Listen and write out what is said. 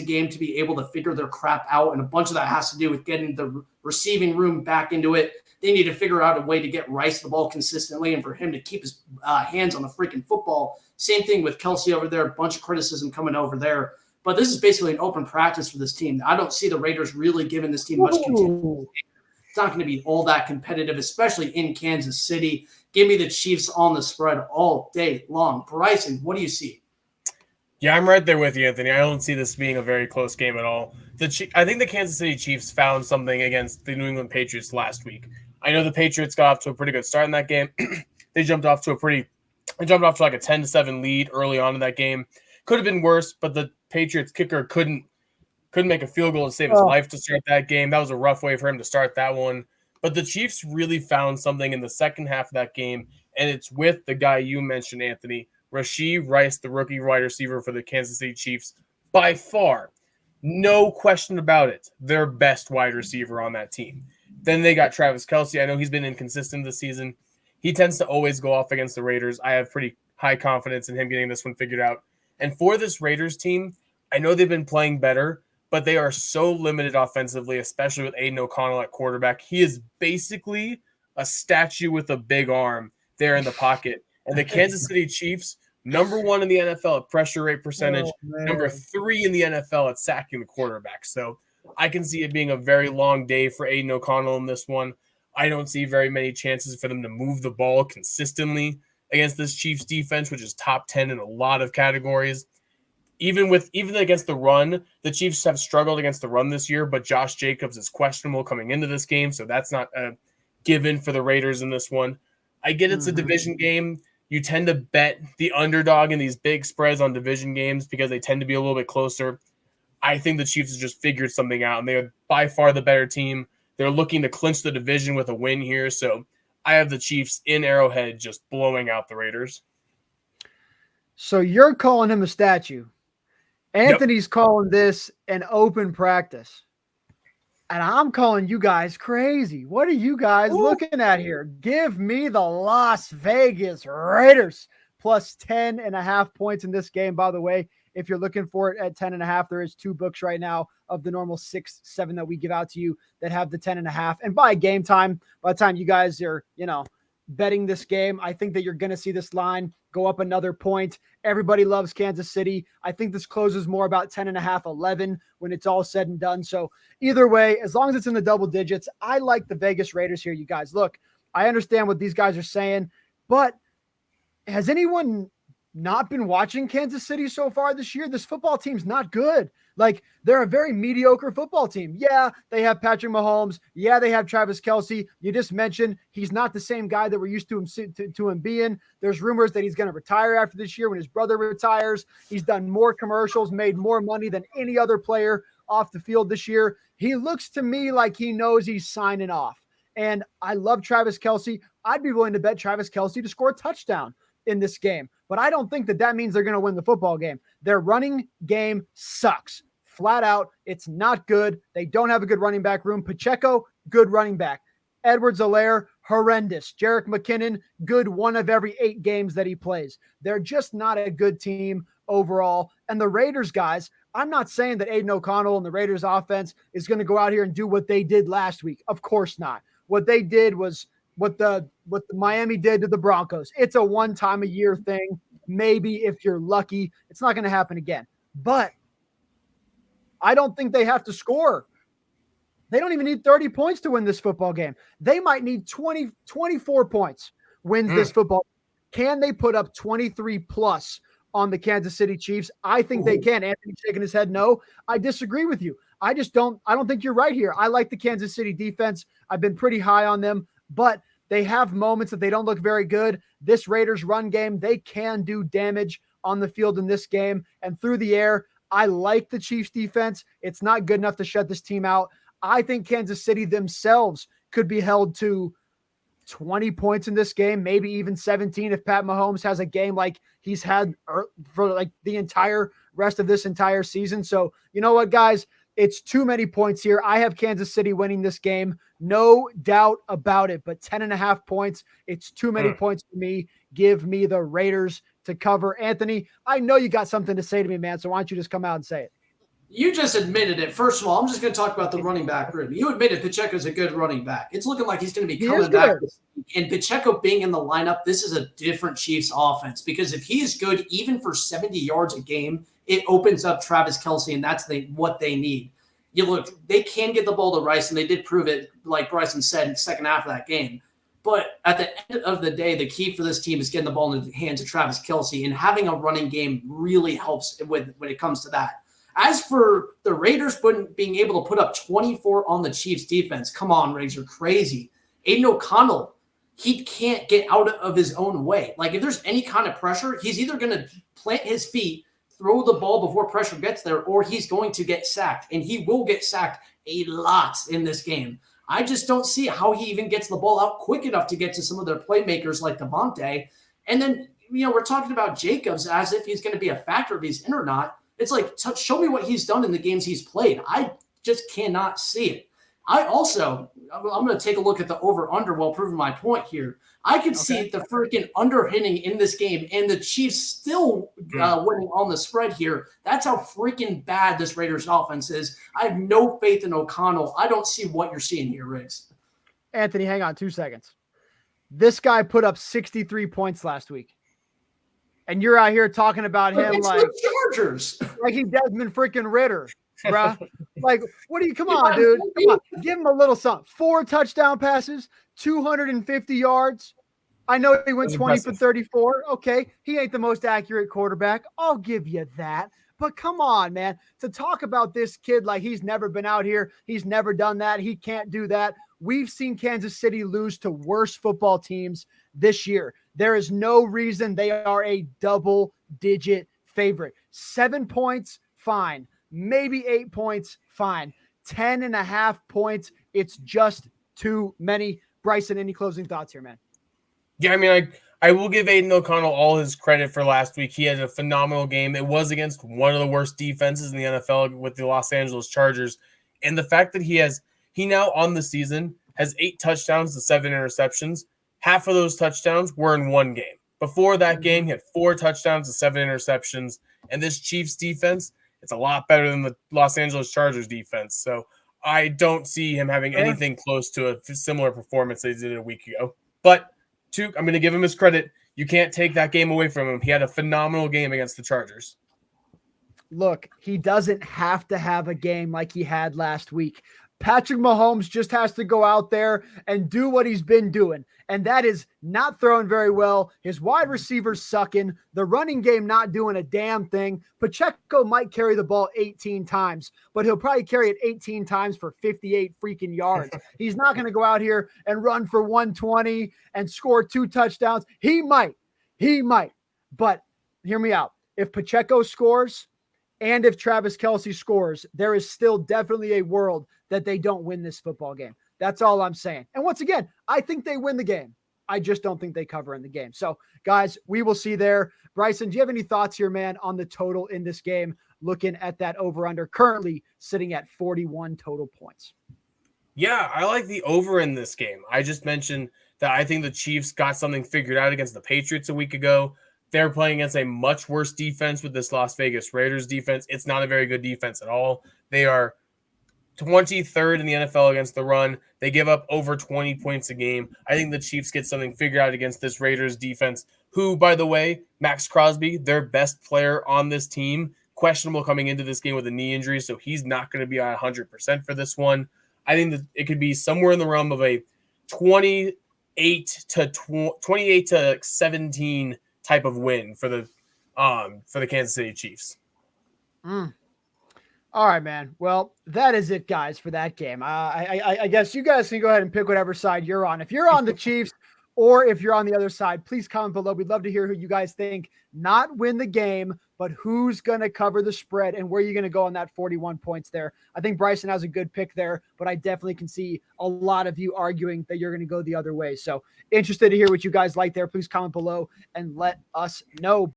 game to be able to figure their crap out, and a bunch of that has to do with getting the receiving room back into it. They need to figure out a way to get Rice the ball consistently and for him to keep his hands on the freaking football. Same thing with Kelsey over there, a bunch of criticism coming over there. But this is basically an open practice for this team. I don't see the Raiders really giving this team much contention. It's not going to be all that competitive, especially in Kansas City. Give me the Chiefs on the spread all day long. Bryson, what do you see? Yeah, I'm right there with you, Anthony. I don't see this being a very close game at all. I think the Kansas City Chiefs found something against the New England Patriots last week. I know the Patriots got off to a pretty good start in that game. They jumped off to like a 10-7 lead early on in that game. Could have been worse, but the Patriots kicker couldn't make a field goal to save his life to start that game. That was a rough way for him to start that one. But the Chiefs really found something in the second half of that game, and it's with the guy you mentioned, Anthony, Rashee Rice, the rookie wide receiver for the Kansas City Chiefs, by far, no question about it, their best wide receiver on that team. Then they got Travis Kelce. I know he's been inconsistent this season. He tends to always go off against the Raiders. I have pretty high confidence in him getting this one figured out. And for this Raiders team, I know they've been playing better, but they are so limited offensively, especially with Aiden O'Connell at quarterback. He is basically a statue with a big arm there in the pocket. And the Kansas City Chiefs, number 1 in the NFL at pressure rate percentage, number 3 in the NFL at sacking the quarterback. So I can see it being a very long day for Aiden O'Connell in this one. I don't see very many chances for them to move the ball consistently against this Chiefs defense, which is top 10 in a lot of categories. Even against the run, the Chiefs have struggled against the run this year, but Josh Jacobs is questionable coming into this game, so that's not a given for the Raiders in this one. I get it's a division game. You tend to bet the underdog in these big spreads on division games because they tend to be a little bit closer. I think the Chiefs have just figured something out, and they are by far the better team. They're looking to clinch the division with a win here, so I have the Chiefs in Arrowhead just blowing out the Raiders. So you're calling him a statue. Anthony's calling this an open practice. And I'm calling you guys crazy. What are you guys looking at here? Give me the Las Vegas Raiders plus 10.5 points in this game. By the way, if you're looking for it at 10.5, there is 2 books right now of the normal 6, 7 that we give out to you that have the 10.5. And by game time, by the time you guys are, betting this game, I think that you're going to see this line go up another point. Everybody loves Kansas City. I think this closes more about 10.5, 11 when it's all said and done. So either way, as long as it's in the double digits, I like the Vegas Raiders here, you guys. Look, I understand what these guys are saying, but has anyone not been watching Kansas City so far this year? This football team's not good. Like, they're a very mediocre football team. Yeah, they have Patrick Mahomes. Yeah, they have Travis Kelce. You just mentioned he's not the same guy that we're used to him being. There's rumors that he's going to retire after this year when his brother retires. He's done more commercials, made more money than any other player off the field this year. He looks to me like he knows he's signing off. And I love Travis Kelce. I'd be willing to bet Travis Kelce to score a touchdown in this game. But I don't think that means they're going to win the football game. Their running game sucks. Flat out, it's not good. They don't have a good running back room. Pacheco, good running back. Edwards-Helaire, horrendous. Jerick McKinnon, good 1 of every 8 games that he plays. They're just not a good team overall. And the Raiders, guys, I'm not saying that Aiden O'Connell and the Raiders offense is going to go out here and do what they did last week. Of course not. What they did was what the Miami did to the Broncos. It's a one-time-a-year thing. Maybe if you're lucky, it's not going to happen again. But I don't think they have to score. They don't even need 30 points to win this football game. They might need 24 points wins this football. Can they put up 23 plus on the Kansas City Chiefs? I think they can. Anthony shaking his head no. I disagree with you. I don't think you're right here. I like the Kansas City defense. I've been pretty high on them, but they have moments that they don't look very good. This Raiders run game, they can do damage on the field in this game and through the air. I like the Chiefs defense. It's not good enough to shut this team out. I think Kansas City themselves could be held to 20 points in this game, maybe even 17 if Pat Mahomes has a game like he's had for like the entire rest of this entire season. So you know what, guys? It's too many points here. I have Kansas City winning this game. No doubt about it. But 10.5 points, it's too many points for me. Give me the Raiders to cover. Anthony, I know you got something to say to me, man. So why don't you just come out and say it? You just admitted it. First of all, I'm just going to talk about the running back room. You admitted Pacheco's a good running back. It's looking like he's going to be coming back this week. And Pacheco being in the lineup, this is a different Chiefs offense because if he is good, even for 70 yards a game, it opens up Travis Kelce, and that's what they need. You look, they can get the ball to Rice, and they did prove it, like Bryson said, in the second half of that game. But at the end of the day, the key for this team is getting the ball in the hands of Travis Kelce, and having a running game really helps when it comes to that. As for the Raiders being able to put up 24 on the Chiefs defense, come on, Riggs, you're crazy. Aiden O'Connell, he can't get out of his own way. Like, if there's any kind of pressure, he's either going to plant his feet, throw the ball before pressure gets there, or he's going to get sacked. And he will get sacked a lot in this game. I just don't see how he even gets the ball out quick enough to get to some of their playmakers like Devontae. And then, we're talking about Jacobs as if he's going to be a factor if he's in or not. It's like, show me what he's done in the games he's played. I just cannot see it. I'm going to take a look at the over-under while proving my point here. I could see the freaking under-hitting in this game, and the Chiefs still winning on the spread here. That's how freaking bad this Raiders offense is. I have no faith in O'Connell. I don't see what you're seeing here, Riggs. Anthony, hang on 2 seconds. This guy put up 63 points last week. And you're out here talking about him like Chargers, like he's Desmond freaking Ritter, bruh. Like, what do you? Come on, dude. Come on, give him a little something. 4 touchdown passes, 250 yards. I know he went 20 for 34. Okay, he ain't the most accurate quarterback. I'll give you that. But come on, man. To talk about this kid like he's never been out here, he's never done that, he can't do that. We've seen Kansas City lose to worse football teams this year. There is no reason they are a double-digit favorite. 7 points, fine. Maybe 8 points, fine. 10.5 points, it's just too many. Bryson, any closing thoughts here, man? Yeah, I mean, I will give Aiden O'Connell all his credit for last week. He had a phenomenal game. It was against one of the worst defenses in the NFL with the Los Angeles Chargers. And the fact that he now on the season has 8 touchdowns to 7 interceptions. Half of those touchdowns were in one game. Before that game, he had 4 touchdowns to 7 interceptions. And this Chiefs defense, it's a lot better than the Los Angeles Chargers defense. So I don't see him having anything close to a similar performance they did a week ago. But I'm going to give him his credit. You can't take that game away from him. He had a phenomenal game against the Chargers. Look, he doesn't have to have a game like he had last week. Patrick Mahomes just has to go out there and do what he's been doing. And that is not throwing very well. His wide receivers sucking. The running game not doing a damn thing. Pacheco might carry the ball 18 times, but he'll probably carry it 18 times for 58 freaking yards. He's not going to go out here and run for 120 and score 2 touchdowns. He might. But hear me out. If Pacheco scores and if Travis Kelce scores, there is still definitely a world that they don't win this football game. That's all I'm saying. And once again, I think they win the game. I just don't think they cover in the game. So, guys, we will see there. Bryson, do you have any thoughts here, man, on the total in this game, looking at that over-under currently sitting at 41 total points? Yeah, I like the over in this game. I just mentioned that I think the Chiefs got something figured out against the Patriots a week ago. They're playing against a much worse defense with this Las Vegas Raiders defense. It's not a very good defense at all. They are 23rd in the NFL against the run. They give up over 20 points a game. I think the Chiefs get something figured out against this Raiders defense, who, by the way, Max Crosby, their best player on this team, questionable coming into this game with a knee injury, so he's not going to be at 100% for this one. I think that it could be somewhere in the realm of a 28 to 17 type of win for the Kansas City Chiefs. All right, man. Well, that is it, guys, for that game. I guess you guys can go ahead and pick whatever side you're on. If you're on the Chiefs or if you're on the other side, please comment below. We'd love to hear who you guys think not win the game, but who's going to cover the spread and where you're going to go on that 41 points there. I think Bryson has a good pick there, but I definitely can see a lot of you arguing that you're going to go the other way. So interested to hear what you guys like there. Please comment below and let us know.